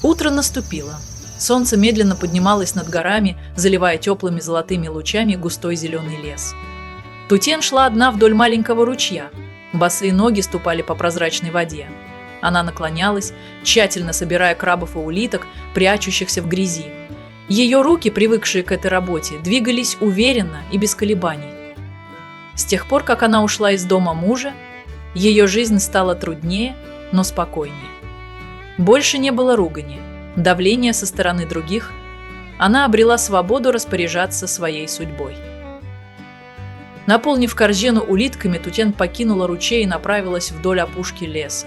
Утро наступило. Солнце медленно поднималось над горами, заливая теплыми золотыми лучами густой зеленый лес. Тутен шла одна вдоль маленького ручья. Босые ноги ступали по прозрачной воде. Она наклонялась, тщательно собирая крабов и улиток, прячущихся в грязи. Ее руки, привыкшие к этой работе, двигались уверенно и без колебаний. С тех пор, как она ушла из дома мужа, ее жизнь стала труднее, но спокойнее. Больше не было ругани, давления со стороны других. Она обрела свободу распоряжаться своей судьбой. Наполнив корзину улитками, Тутен покинула ручей и направилась вдоль опушки леса.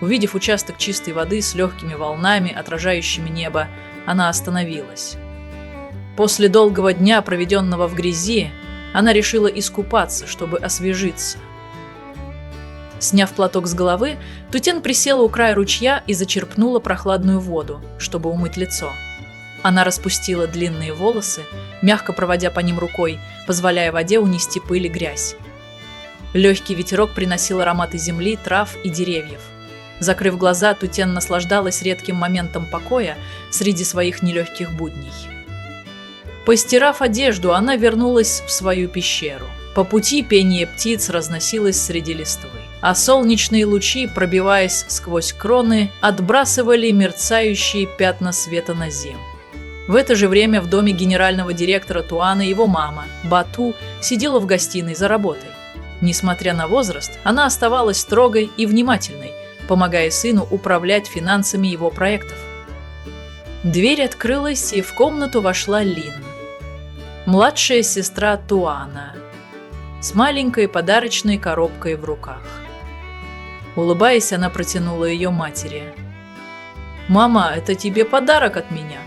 Увидев участок чистой воды с легкими волнами, отражающими небо, она остановилась. После долгого дня, проведенного в грязи, она решила искупаться, чтобы освежиться. Сняв платок с головы, Тутен присела у края ручья и зачерпнула прохладную воду, чтобы умыть лицо. Она распустила длинные волосы, мягко проводя по ним рукой, позволяя воде унести пыль и грязь. Легкий ветерок приносил ароматы земли, трав и деревьев. Закрыв глаза, Тутен наслаждалась редким моментом покоя среди своих нелегких будней. Постирав одежду, она вернулась в свою пещеру. По пути пение птиц разносилось среди листвы, а солнечные лучи, пробиваясь сквозь кроны, отбрасывали мерцающие пятна света на землю. В это же время в доме генерального директора Туана его мама, Бату, сидела в гостиной за работой. Несмотря на возраст, она оставалась строгой и внимательной, помогая сыну управлять финансами его проектов. Дверь открылась, и в комнату вошла Лин, младшая сестра Туана, с маленькой подарочной коробкой в руках. Улыбаясь, она протянула ее матери. «Мама, это тебе подарок от меня».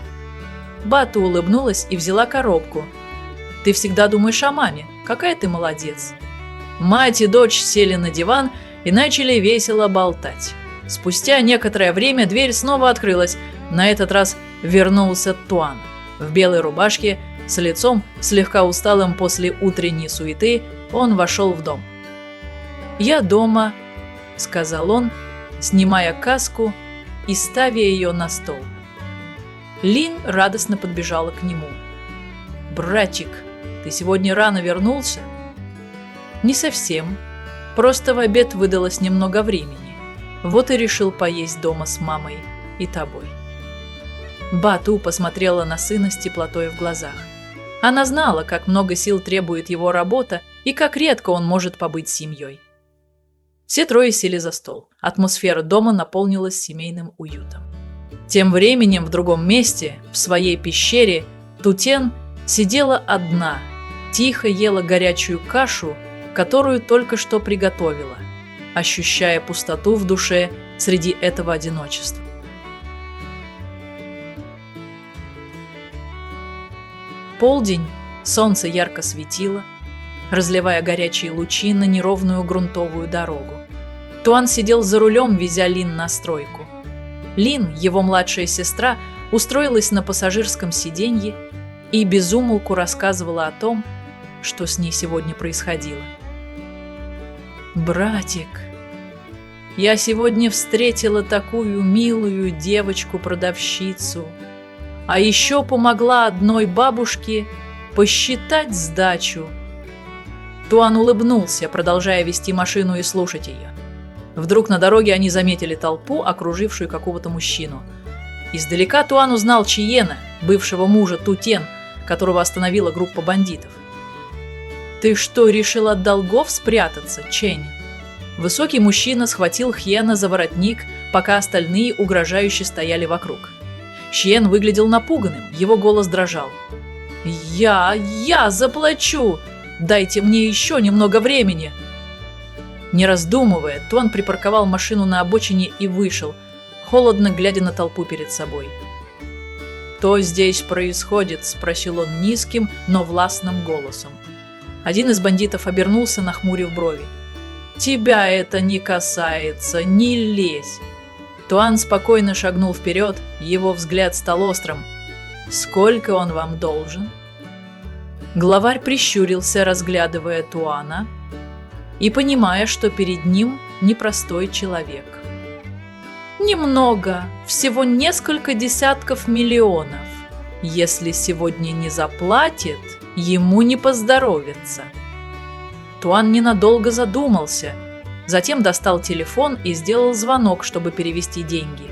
Бату улыбнулась и взяла коробку. «Ты всегда думаешь о маме. Какая ты молодец». Мать и дочь сели на диван и начали весело болтать. Спустя некоторое время дверь снова открылась. На этот раз вернулся Туан. В белой рубашке, с лицом, слегка усталым после утренней суеты, он вошел в дом. «Я дома», — сказал он, снимая каску и ставя ее на стол. Лин радостно подбежала к нему. «Братик, ты сегодня рано вернулся?» «Не совсем. Просто в обед выдалось немного времени. Вот и решил поесть дома с мамой и тобой». Бату посмотрела на сына с теплотой в глазах. Она знала, как много сил требует его работа и как редко он может побыть с семьей. Все трое сели за стол. Атмосфера дома наполнилась семейным уютом. Тем временем в другом месте, в своей пещере, Тутен сидела одна, тихо ела горячую кашу, которую только что приготовила, ощущая пустоту в душе среди этого одиночества. Полдень, солнце ярко светило, разливая горячие лучи на неровную грунтовую дорогу. Туан сидел за рулем, везя Лин на стройку. Лин, его младшая сестра, устроилась на пассажирском сиденье и без умолку рассказывала о том, что с ней сегодня происходило. «Братик, я сегодня встретила такую милую девочку-продавщицу, а еще помогла одной бабушке посчитать сдачу». Туан улыбнулся, продолжая вести машину и слушать ее. Вдруг на дороге они заметили толпу, окружившую какого-то мужчину. Издалека Туан узнал Чиена, бывшего мужа Тутен, которого остановила группа бандитов. «Ты что, решил от долгов спрятаться, Чень?» Высокий мужчина схватил Хьена за воротник, пока остальные угрожающе стояли вокруг. Чиен выглядел напуганным, его голос дрожал. Я заплачу! Дайте мне еще немного времени!» Не раздумывая, Туан припарковал машину на обочине и вышел, холодно глядя на толпу перед собой. «Что здесь происходит?» – спросил он низким, но властным голосом. Один из бандитов обернулся, нахмурив брови. «Тебя это не касается, не лезь!» Туан спокойно шагнул вперед, его взгляд стал острым. «Сколько он вам должен?» Главарь прищурился, разглядывая Туана и понимая, что перед ним непростой человек. Немного, всего несколько десятков миллионов. Если сегодня не заплатит, ему не поздоровится. Туан ненадолго задумался, затем достал телефон и сделал звонок, чтобы перевести деньги.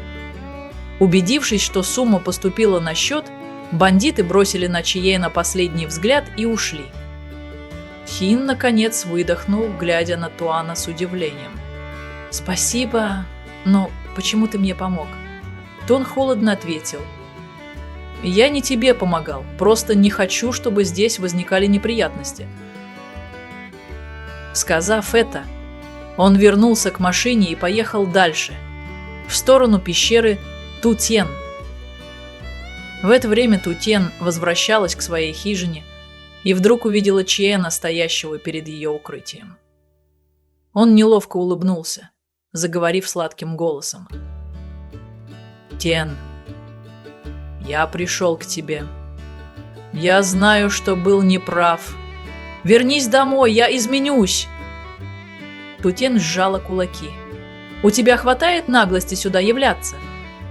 Убедившись, что сумма поступила на счет, бандиты бросили на Чиена последний взгляд и ушли. Хин, наконец, выдохнул, глядя на Туана с удивлением. «Спасибо, но почему ты мне помог?» Тон холодно ответил. «Я не тебе помогал, просто не хочу, чтобы здесь возникали неприятности». Сказав это, он вернулся к машине и поехал дальше, в сторону пещеры Тутен. В это время Тутен возвращалась к своей хижине и вдруг увидела Чиена, стоящего перед ее укрытием. Он неловко улыбнулся, заговорив сладким голосом. «Тен, я пришел к тебе. Я знаю, что был неправ. Вернись домой, я изменюсь!» Тутен сжала кулаки. «У тебя хватает наглости сюда являться?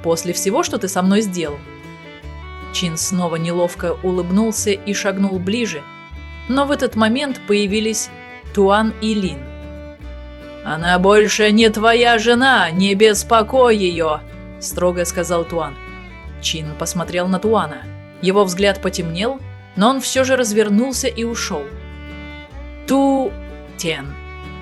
После всего, что ты со мной сделал?» Чин снова неловко улыбнулся и шагнул ближе, но в этот момент появились Туан и Лин. «Она больше не твоя жена, не беспокой ее!» – строго сказал Туан. Чин посмотрел на Туана. Его взгляд потемнел, но он все же развернулся и ушел. Тен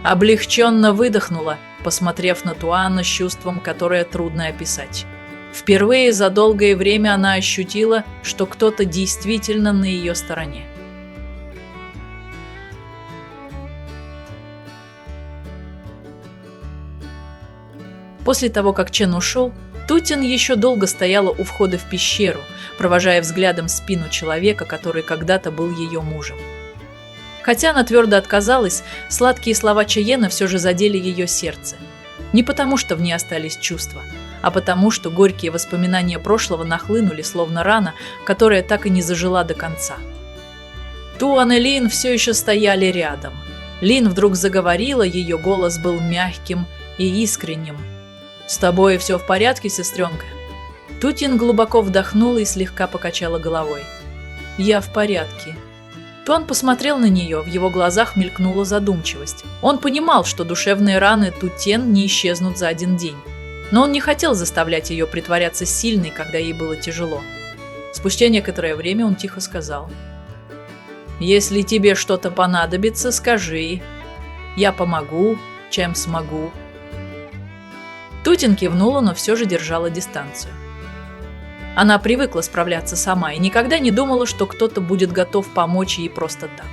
облегченно выдохнула, посмотрев на Туана с чувством, которое трудно описать. Впервые за долгое время она ощутила, что кто-то действительно на ее стороне. После того, как Чен ушел, Тутен еще долго стояла у входа в пещеру, провожая взглядом спину человека, который когда-то был ее мужем. Хотя она твердо отказалась, сладкие слова Чиена все же задели ее сердце. Не потому, что в ней остались чувства, а потому, что горькие воспоминания прошлого нахлынули, словно рана, которая так и не зажила до конца. Туан и Лин все еще стояли рядом. Лин вдруг заговорила, ее голос был мягким и искренним. «С тобой все в порядке, сестренка?» Тутен глубоко вдохнула и слегка покачала головой. «Я в порядке». Туан посмотрел на нее, в его глазах мелькнула задумчивость. Он понимал, что душевные раны Тутен не исчезнут за один день. Но он не хотел заставлять ее притворяться сильной, когда ей было тяжело. Спустя некоторое время он тихо сказал: «Если тебе что-то понадобится, скажи. Я помогу, чем смогу». Тутен кивнула, но все же держала дистанцию. Она привыкла справляться сама и никогда не думала, что кто-то будет готов помочь ей просто так.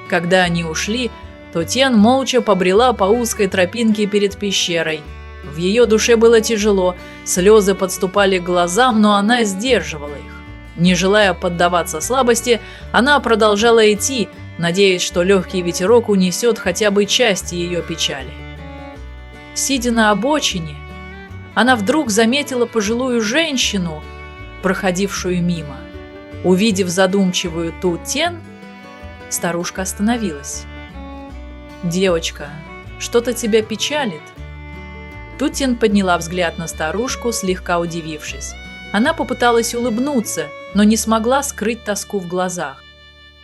Когда они ушли, Тутен молча побрела по узкой тропинке перед пещерой. В ее душе было тяжело, слезы подступали к глазам, но она сдерживала их. Не желая поддаваться слабости, она продолжала идти, надеясь, что легкий ветерок унесет хотя бы часть ее печали. Сидя на обочине, она вдруг заметила пожилую женщину, проходившую мимо. Увидев задумчивую Тутен, старушка остановилась. «Девочка, что-то тебя печалит?» Тутен подняла взгляд на старушку, слегка удивившись. Она попыталась улыбнуться, но не смогла скрыть тоску в глазах.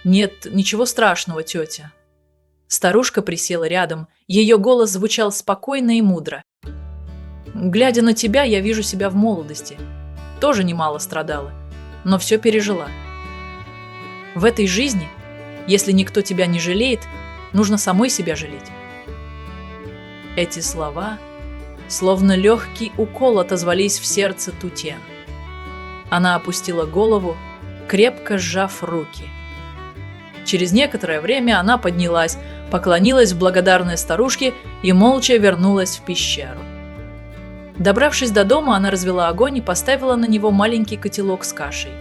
«Нет, ничего страшного, тетя». Старушка присела рядом, ее голос звучал спокойно и мудро. «Глядя на тебя, я вижу себя в молодости. Тоже немало страдала, но все пережила. В этой жизни, если никто тебя не жалеет, нужно самой себя жалеть». Эти слова, словно легкий укол, отозвались в сердце Тутен. Она опустила голову, крепко сжав руки. Через некоторое время она поднялась, поклонилась в благодарность старушке и молча вернулась в пещеру. Добравшись до дома, она развела огонь и поставила на него маленький котелок с кашей.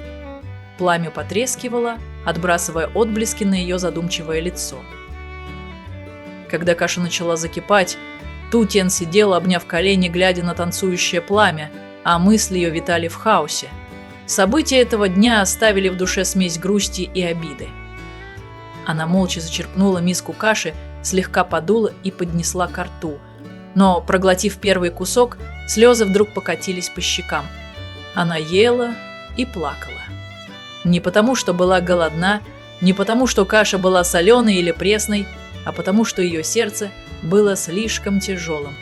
Пламя потрескивало, отбрасывая отблески на ее задумчивое лицо. Когда каша начала закипать, Тутен сидела, обняв колени, глядя на танцующее пламя, а мысли ее витали в хаосе. События этого дня оставили в душе смесь грусти и обиды. Она молча зачерпнула миску каши, слегка подула и поднесла ко рту, но, проглотив первый кусок, Слезы вдруг покатились по щекам. Она ела и плакала. Не потому, что была голодна, не потому, что каша была соленой или пресной, а потому, что ее сердце было слишком тяжелым.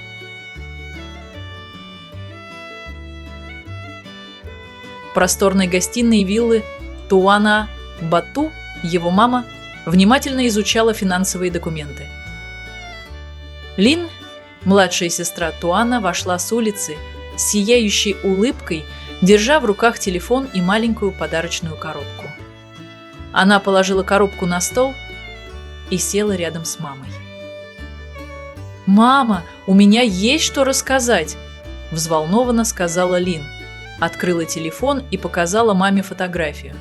В просторной гостиной виллы Туана Бату его мама внимательно изучала финансовые документы. Лин, младшая сестра Туана, вошла с улицы с сияющей улыбкой, держа в руках телефон и маленькую подарочную коробку. Она положила коробку на стол и села рядом с мамой. «Мама, у меня есть что рассказать!» – взволнованно сказала Лин. Открыла телефон и показала маме фотографию.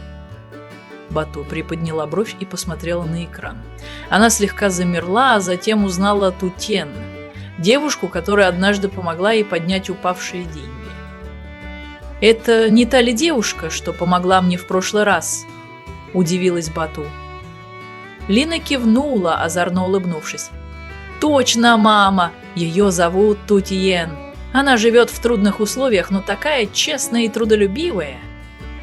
Бату приподняла бровь и посмотрела на экран. Она слегка замерла, а затем узнала Тутен, девушку, которая однажды помогла ей поднять упавшие деньги. «Это не та ли девушка, что помогла мне в прошлый раз?» – удивилась Бату. Лина кивнула, озорно улыбнувшись. «Точно, мама! Ее зовут Тутиен. Она живет в трудных условиях, но такая честная и трудолюбивая».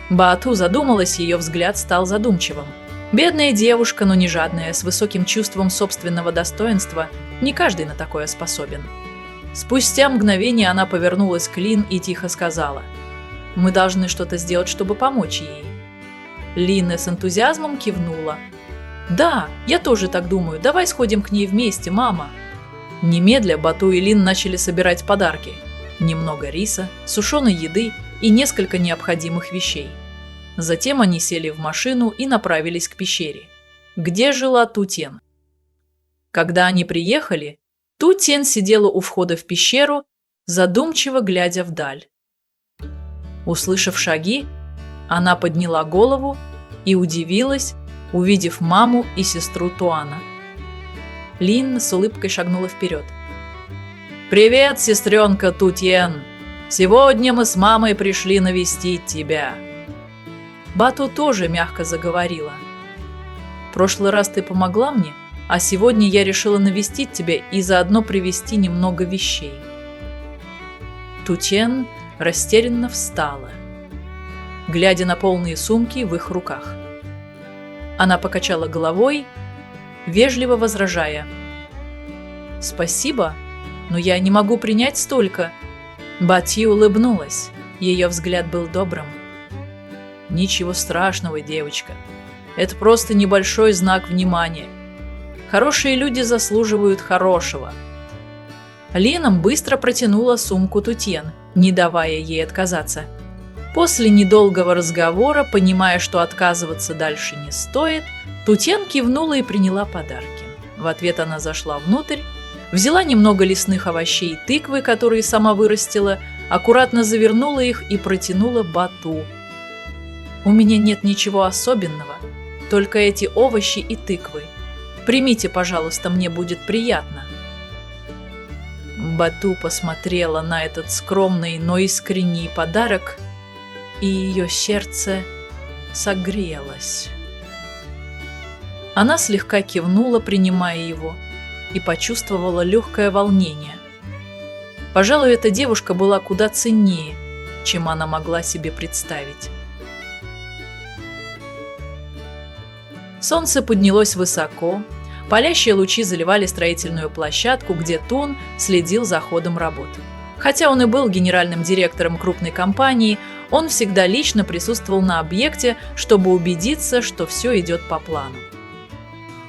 Бату задумалась, ее взгляд стал задумчивым. Бедная девушка, но не жадная, с высоким чувством собственного достоинства. Не каждый на такое способен. Спустя мгновение она повернулась к Лин и тихо сказала: «Мы должны что-то сделать, чтобы помочь ей». Лина с энтузиазмом кивнула. «Да, я тоже так думаю. Давай сходим к ней вместе, мама». Немедля Бату и Лин начали собирать подарки. Немного риса, сушеной еды и несколько необходимых вещей. Затем они сели в машину и направились к пещере, где жила Тутен. Когда они приехали, Тутен сидела у входа в пещеру, задумчиво глядя вдаль. Услышав шаги, она подняла голову и удивилась, увидев маму и сестру Туана. Лин с улыбкой шагнула вперед. «Привет, сестренка Тутен! Сегодня мы с мамой пришли навестить тебя». Бату тоже мягко заговорила. «В прошлый раз ты помогла мне, а сегодня я решила навестить тебя и заодно привезти немного вещей». Тутен растерянно встала, глядя на полные сумки в их руках. Она покачала головой, вежливо возражая: «Спасибо, но я не могу принять столько». Бати улыбнулась, ее взгляд был добрым. «Ничего страшного, девочка. Это просто небольшой знак внимания. Хорошие люди заслуживают хорошего». Лина быстро протянула сумку Тутен, не давая ей отказаться. После недолгого разговора, понимая, что отказываться дальше не стоит, Тутен кивнула и приняла подарки. В ответ она зашла внутрь, взяла немного лесных овощей и тыквы, которые сама вырастила, аккуратно завернула их и протянула Бату. «У меня нет ничего особенного, только эти овощи и тыквы. Примите, пожалуйста, мне будет приятно». Бату посмотрела на этот скромный, но искренний подарок, и ее сердце согрелось. Она слегка кивнула, принимая его, и почувствовала легкое волнение. Пожалуй, эта девушка была куда ценнее, чем она могла себе представить. Солнце поднялось высоко, палящие лучи заливали строительную площадку, где Тун следил за ходом работ. Хотя он и был генеральным директором крупной компании, он всегда лично присутствовал на объекте, чтобы убедиться, что все идет по плану.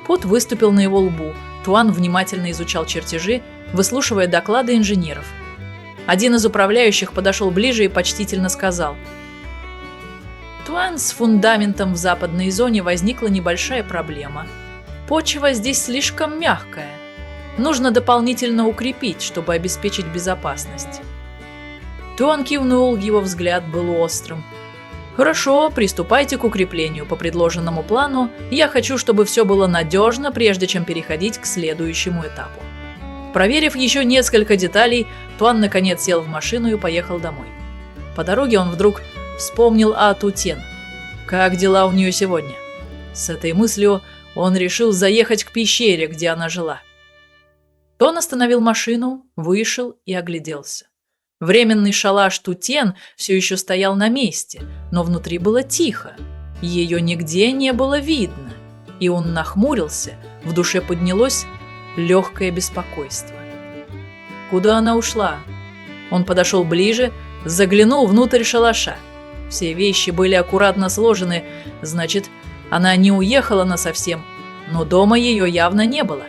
Пот выступил на его лбу. Туан внимательно изучал чертежи, выслушивая доклады инженеров. Один из управляющих подошел ближе и почтительно сказал: «Туан, с фундаментом в западной зоне возникла небольшая проблема. Почва здесь слишком мягкая. Нужно дополнительно укрепить, чтобы обеспечить безопасность». Туан кивнул, его взгляд был острым. «Хорошо, приступайте к укреплению по предложенному плану. Я хочу, чтобы все было надежно, прежде чем переходить к следующему этапу». Проверив еще несколько деталей, Туан наконец сел в машину и поехал домой. По дороге он вдруг вспомнил о Тутен. Как дела у нее сегодня? С этой мыслью он решил заехать к пещере, где она жила. Туан остановил машину, вышел и огляделся. Временный шалаш Тутен все еще стоял на месте, но внутри было тихо. Ее нигде не было видно, и он нахмурился, в душе поднялось легкое беспокойство. Куда она ушла? Он подошел ближе, заглянул внутрь шалаша. Все вещи были аккуратно сложены, значит, она не уехала насовсем, но дома ее явно не было.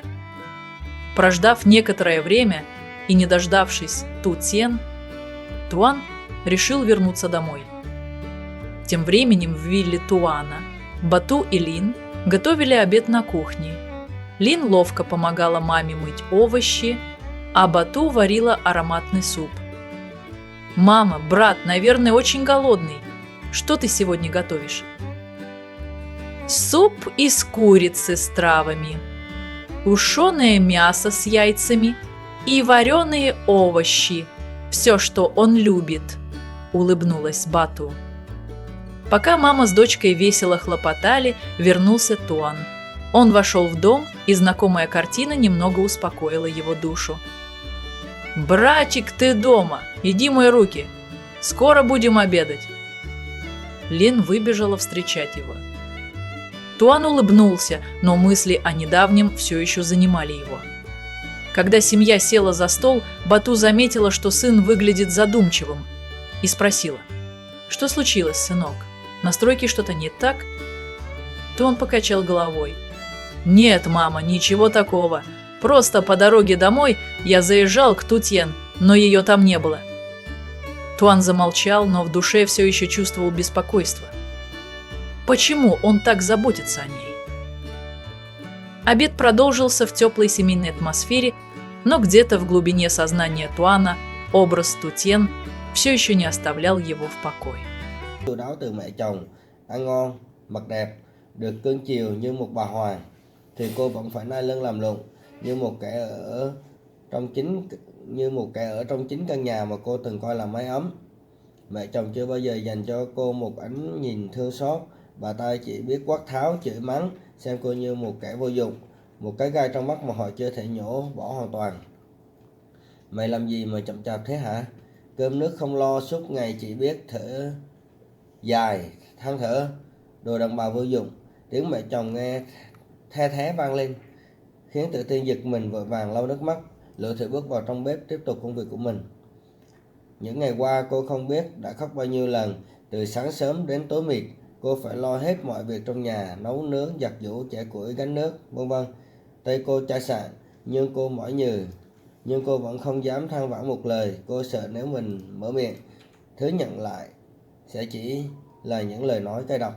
Прождав некоторое время и не дождавшись Тутен, Туан решил вернуться домой. Тем временем в вилле Туана Бату и Лин готовили обед на кухне. Лин ловко помогала маме мыть овощи, а Бату варила ароматный суп. «Мама, брат, наверное, очень голодный. Что ты сегодня готовишь?» «Суп из курицы с травами, тушеное мясо с яйцами и вареные овощи. Все, что он любит», – улыбнулась Бату. Пока мама с дочкой весело хлопотали, вернулся Туан. Он вошел в дом, и знакомая картина немного успокоила его душу. «Братик, ты дома! Иди мой руки! Скоро будем обедать!» Лин выбежала встречать его. Туан улыбнулся, но мысли о недавнем все еще занимали его. Когда семья села за стол, Бату заметила, что сын выглядит задумчивым, и спросила: «Что случилось, сынок? На стройке что-то не так?» Туан покачал головой. «Нет, мама, ничего такого. Просто по дороге домой я заезжал к Тутен, но ее там не было». Туан замолчал, но в душе все еще чувствовал беспокойство. Почему он так заботится о ней? Обед продолжился в теплой семейной атмосфере, но где-то в глубине сознания Туана образ Тутен все еще не оставлял его в покое. Từ đó từ mẹ chồng, ăn ngon, mặc đẹp, được cưng chiều như một bà hoàng, thì cô vẫn phải nai lưng làm lụng như một kẻ ở trong chính căn nhà mà cô từng coi là mái ấm. Mẹ chồng chưa bao giờ dành cho cô một ánh nhìn thương xót, bà ta chỉ biết quát tháo, chửi mắng, xem cô như một kẻ vô dụng, một cái gai trong mắt mà họ chưa thể nhổ bỏ hoàn toàn. Mày làm gì mà chậm chạp thế hả? Cơm nước không lo, suốt ngày chỉ biết thở dài, than thở, đồ đàn bà vô dụng. Tiếng mẹ chồng nghe the thé vang lên, khiến Tự Tiên giật mình, vội vàng lau nước mắt, lựa thử bước vào trong bếp tiếp tục công việc của mình. Những ngày qua cô không biết đã khóc bao nhiêu lần, từ sáng sớm đến tối mịt, cô phải lo hết mọi việc trong nhà, nấu nướng, giặt giũ, chẻ củi, gánh nước, vân vân. Tay cô chai sạn, nhưng cô mỏi nhừ, nhưng cô vẫn không dám than vãn một lời. Cô sợ nếu mình mở miệng, thứ nhận lại sẽ chỉ là những lời nói cay độc.